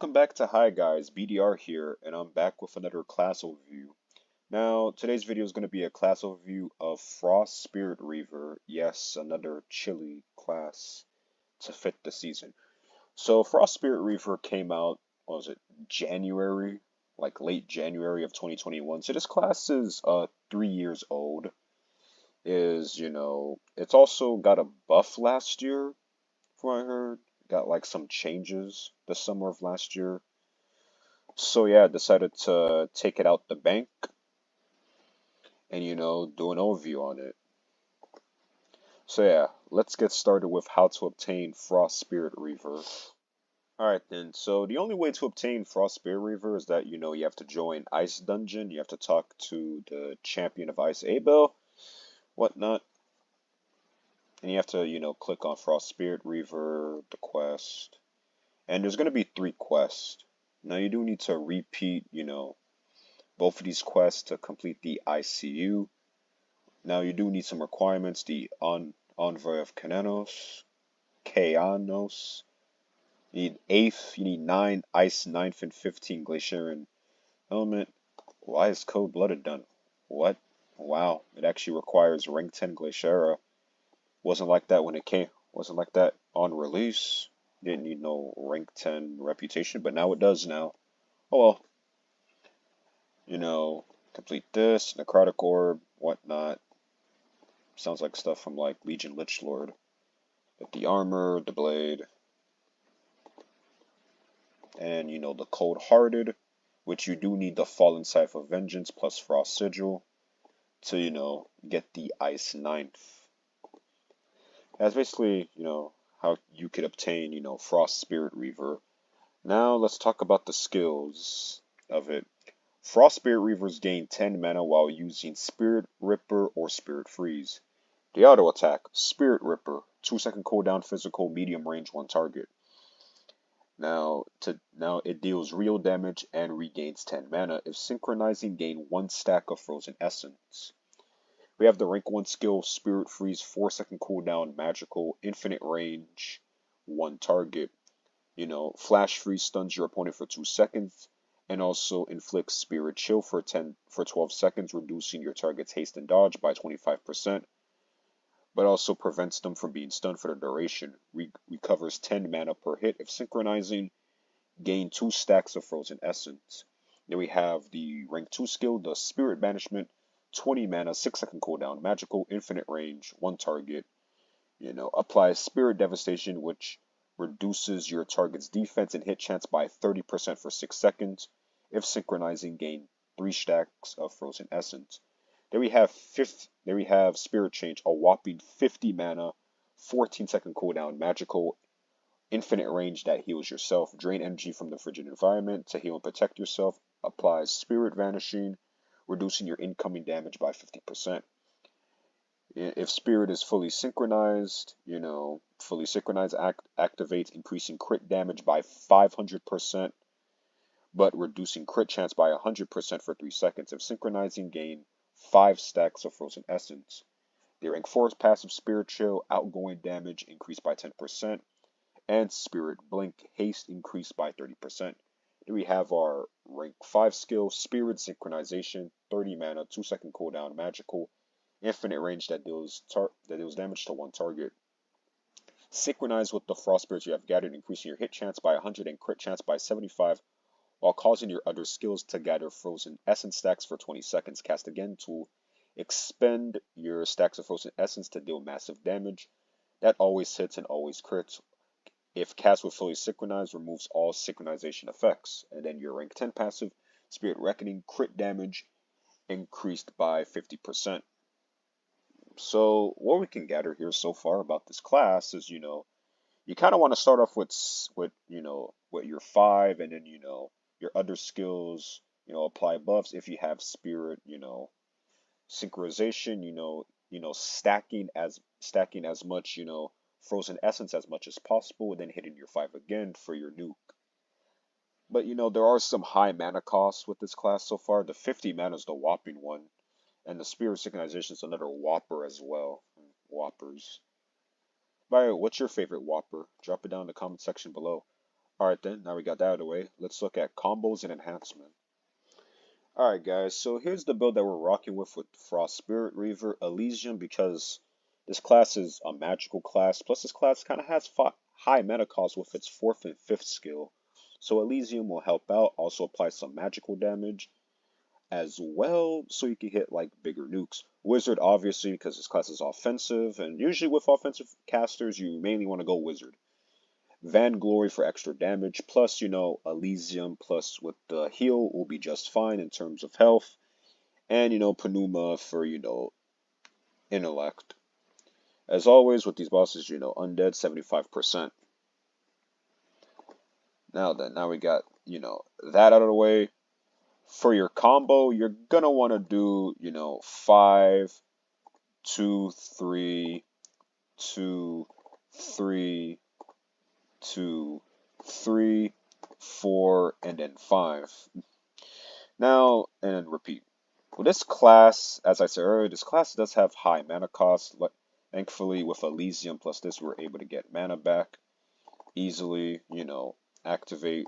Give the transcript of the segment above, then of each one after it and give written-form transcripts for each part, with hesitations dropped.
Welcome back to Hi Guys, BDR here, and I'm back with another class overview. Now, today's video is going to be a class overview of FrostSpiritReaver. Yes, another chilly class to fit the season. So, FrostSpiritReaver came out, what was it, January? Like late January of 2021. So this class is 3 years old. It's also got a buff last year, from what I heard. Got like some changes the summer of last year. So yeah, I decided to take it out the bank and do an overview on it. So yeah, let's get started with how to obtain FrostSpiritReaver. Alright then, so the only way to obtain FrostSpiritReaver is that you have to join Ice Dungeon, you have to talk to the champion of Ice Abel, whatnot. And you have to, click on FrostSpiritReaver, the quest. And there's gonna be 3 quests. Now you do need to repeat, both of these quests to complete the ICU. Now you do need some requirements, the Envoy of Kananos. You need 8th, you need 9 Ice, 9th, and 15 Glaciaran Element. Why is Cold Blooded done? What? Wow, it actually requires rank 10 Glaciara. Wasn't like that when it came, wasn't like that on release. Didn't need no rank 10 reputation, but now it does now. Oh well. Complete this, Necrotic Orb, whatnot. Sounds like stuff from like Legion Lichlord. But the armor, the blade, and the Cold Hearted, which you do need the Fallen Scythe of Vengeance plus Frost Sigil to, get the Ice 9th. That's basically, how you could obtain, FrostSpiritReaver. Now let's talk about the skills of it. FrostSpiritReavers gain 10 mana while using Spirit Ripper or Spirit Freeze. The auto attack, Spirit Ripper, 2-second cooldown, physical, medium range, 1 target. Now it deals real damage and regains 10 mana. If synchronizing, gain 1 stack of Frozen Essence. We have the rank 1 skill, Spirit Freeze, 4-second cooldown, magical, infinite range, 1 target. Flash Freeze stuns your opponent for 2 seconds, and also inflicts Spirit Chill for 12 seconds, reducing your target's haste and dodge by 25%, but also prevents them from being stunned for the duration. Recovers 10 mana per hit. If synchronizing, gain 2 stacks of Frozen Essence. Then we have the rank 2 skill, the Spirit Banishment, 20 mana, 6-second cooldown, magical, infinite range, 1 target. Applies Spirit Devastation, which reduces your target's defense and hit chance by 30% for 6 seconds. If synchronizing, gain 3 stacks of Frozen Essence. Then we have Spirit Change, a whopping 50 mana, 14-second cooldown, magical, infinite range that heals yourself. Drain energy from the frigid environment to heal and protect yourself. Applies Spirit Vanishing, reducing your incoming damage by 50%. If Spirit is fully synchronized, activates, increasing crit damage by 500%, but reducing crit chance by 100% for 3 seconds. If synchronizing, gain 5 stacks of Frozen Essence. The rank 4 passive Spirit Chill, outgoing damage increased by 10%, and Spirit Blink, haste increased by 30%. Then we have our rank 5 skill, Spirit Synchronization, 30 mana, 2-second cooldown, magical, infinite range that deals damage to 1 target. Synchronize with the Frost Spirits you have gathered, increasing your hit chance by 100 and crit chance by 75, while causing your other skills to gather Frozen Essence stacks for 20 seconds. Cast again to expend your stacks of Frozen Essence to deal massive damage. That always hits and always crits. If cast with fully synchronized, removes all synchronization effects. And then your rank 10 passive, Spirit Reckoning, crit damage increased by 50%. So what we can gather here so far about this class is, you kind of want to start off with your 5, and then, your other skills, apply buffs if you have Spirit, synchronization, stacking as much, Frozen Essence as much as possible, and then hitting your 5 again for your nuke. But there are some high mana costs with this class so far. The 50 mana is the whopping one, and the Spirit Synchronization is another whopper as well. Whoppers. By the way, what's your favorite whopper? Drop it down in the comment section below. Alright then, now we got that out of the way. Let's look at combos and enhancement. Alright guys, so here's the build that we're rocking with FrostSpiritReaver Elysium, because this class is a magical class, plus this class kind of has high mana cost with its 4th and 5th skill. So Elysium will help out, also apply some magical damage as well, so you can hit like bigger nukes. Wizard obviously, because this class is offensive, and usually with offensive casters you mainly want to go Wizard. Vainglory for extra damage, plus, Elysium, plus with the heal will be just fine in terms of health. And, Pneuma for, intellect. As always, with these bosses, undead 75%. Now we got, that out of the way. For your combo, you're gonna want to do, 5, 2, 3, 2, 3, 2, 3, 4, and then 5. Now, and repeat. Well, this class, as I said earlier, this class does have high mana cost. Thankfully, with Elysium plus this, we're able to get mana back easily, activate,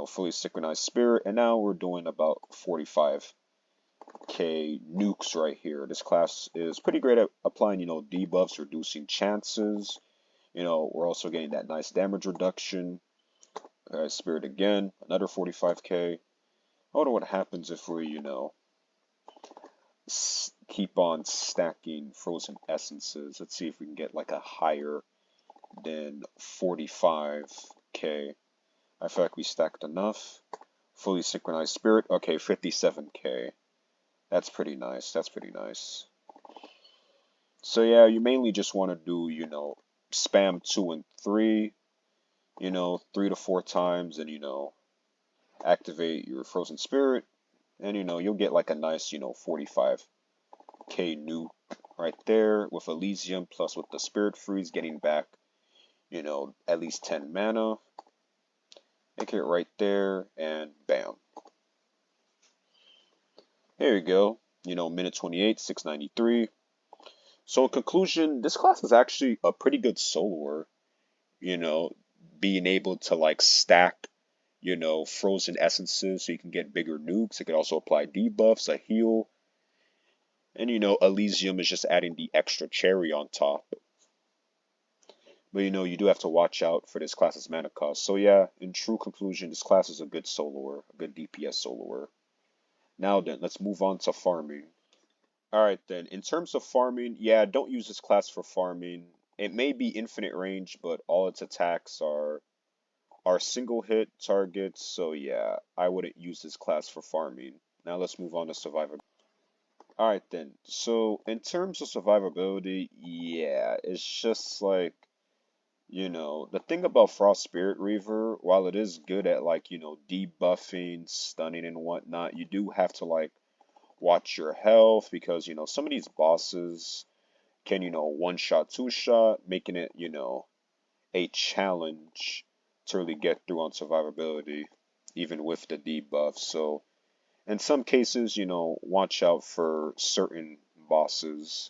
fully synchronized spirit. And now we're doing about 45k nukes right here. This class is pretty great at applying, debuffs, reducing chances. We're also getting that nice damage reduction. Spirit again, another 45k. I wonder what happens if we, keep on stacking frozen essences. Let's see if we can get like a higher than 45k. I feel like we stacked enough. Fully synchronized spirit. Okay, 57k. That's pretty nice. That's pretty nice. So yeah, you mainly just want to do, spam 2 and 3, 3 to 4 times, and, activate your frozen spirit, and, you'll get like a nice, 45k nuke right there with Elysium, plus with the Spirit Freeze getting back, at least 10 mana. Make it right there, and bam. There you go. Minute 28, 693. So in conclusion, this class is actually a pretty good soloer. Being able to like stack, frozen essences so you can get bigger nukes. It can also apply debuffs, a heal. And Elysium is just adding the extra cherry on top. But you do have to watch out for this class's mana cost. So yeah, in true conclusion, this class is a good soloer, a good DPS soloer. Now then, let's move on to farming. Alright then, in terms of farming, yeah, don't use this class for farming. It may be infinite range, but all its attacks are single hit targets, so yeah, I wouldn't use this class for farming. Now let's move on to survivability. Alright then, so in terms of survivability, yeah, it's just like, the thing about FrostSpiritReaver, while it is good at like, debuffing, stunning and whatnot, you do have to like watch your health, because, some of these bosses can, one-shot, two-shot, making it, a challenge to really get through on survivability, even with the debuff. So in some cases, watch out for certain bosses,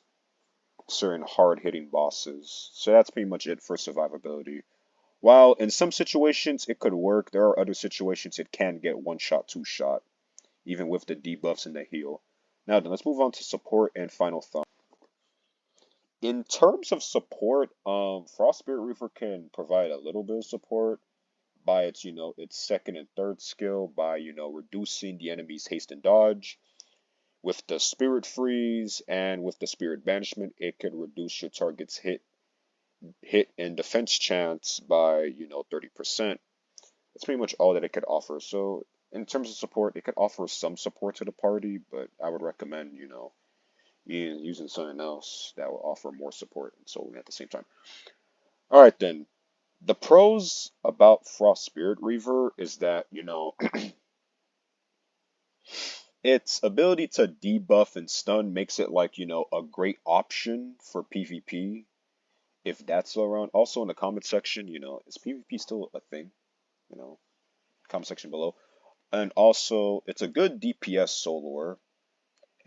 certain hard-hitting bosses. So that's pretty much it for survivability. While in some situations it could work, there are other situations it can get one-shot, two-shot, even with the debuffs and the heal. Now then, let's move on to support and final thought. In terms of support, FrostSpiritReaver can provide a little bit of support by its, its second and third skill, by, reducing the enemy's haste and dodge. With the Spirit Freeze and with the Spirit Banishment, it could reduce your target's hit and defense chance by, 30%. That's pretty much all that it could offer. So in terms of support, it could offer some support to the party, but I would recommend, using something else that will offer more support and soloing at the same time. Alright then. The pros about FrostSpiritReaver is that, its ability to debuff and stun makes it like, a great option for PvP, if that's around. Also in the comment section, is PvP still a thing? Comment section below. And also, it's a good DPS soloer,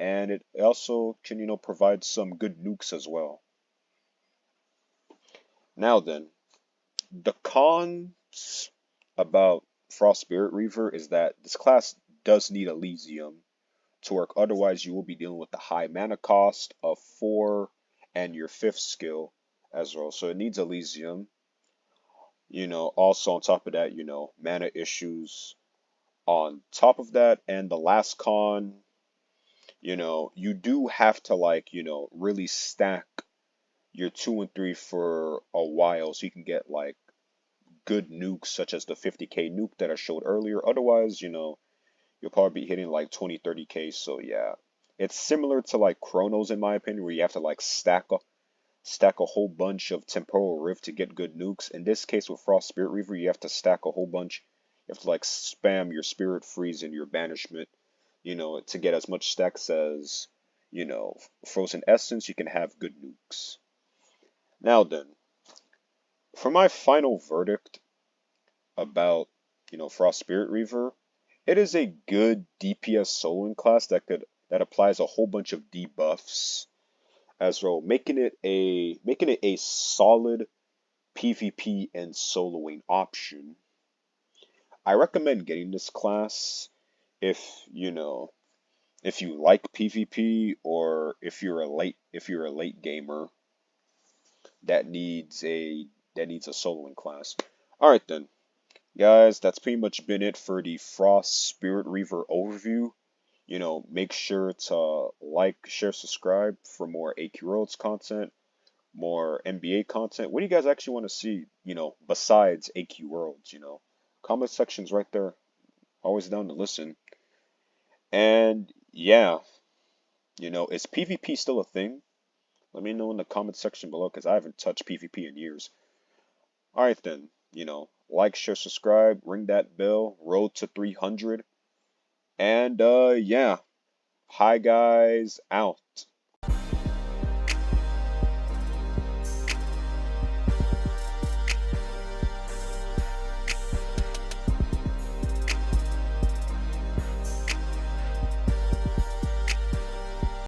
and it also can, provide some good nukes as well. Now then, the cons about FrostSpiritReaver is that this class does need Elysium to work. Otherwise, you will be dealing with the high mana cost of 4 and your 5th skill as well. So it needs Elysium. Also on top of that, mana issues on top of that. And the last con, you do have to really stack your 2 and 3 for a while so you can get good nukes such as the 50k nuke that I showed earlier. Otherwise, you'll probably be hitting 20, 30k. So yeah, it's similar to Chronos in my opinion, where you have to stack a whole bunch of Temporal Rift to get good nukes. In this case with FrostSpiritReaver, you have to stack a whole bunch. You have to spam your Spirit Freeze and your Banishment, to get as much stacks as, Frozen Essence, you can have good nukes. Now then, for my final verdict about, FrostSpiritReaver, it is a good DPS soloing class that applies a whole bunch of debuffs as well, making it a solid PvP and soloing option. I recommend getting this class if you like PvP, or if you're a late gamer that needs a soloing class. All right then, guys, that's pretty much been it for the FrostSpiritReaver overview. Make sure to like, share, subscribe for more AQ Worlds content, more NBA content. What do you guys actually want to see, besides AQ Worlds, Comment section's right there. Always down to listen. And yeah, is PvP still a thing? Let me know in the comment section below, because I haven't touched PvP in years. Alright then, like, share, subscribe, ring that bell, road to 300. And yeah, hi guys, out.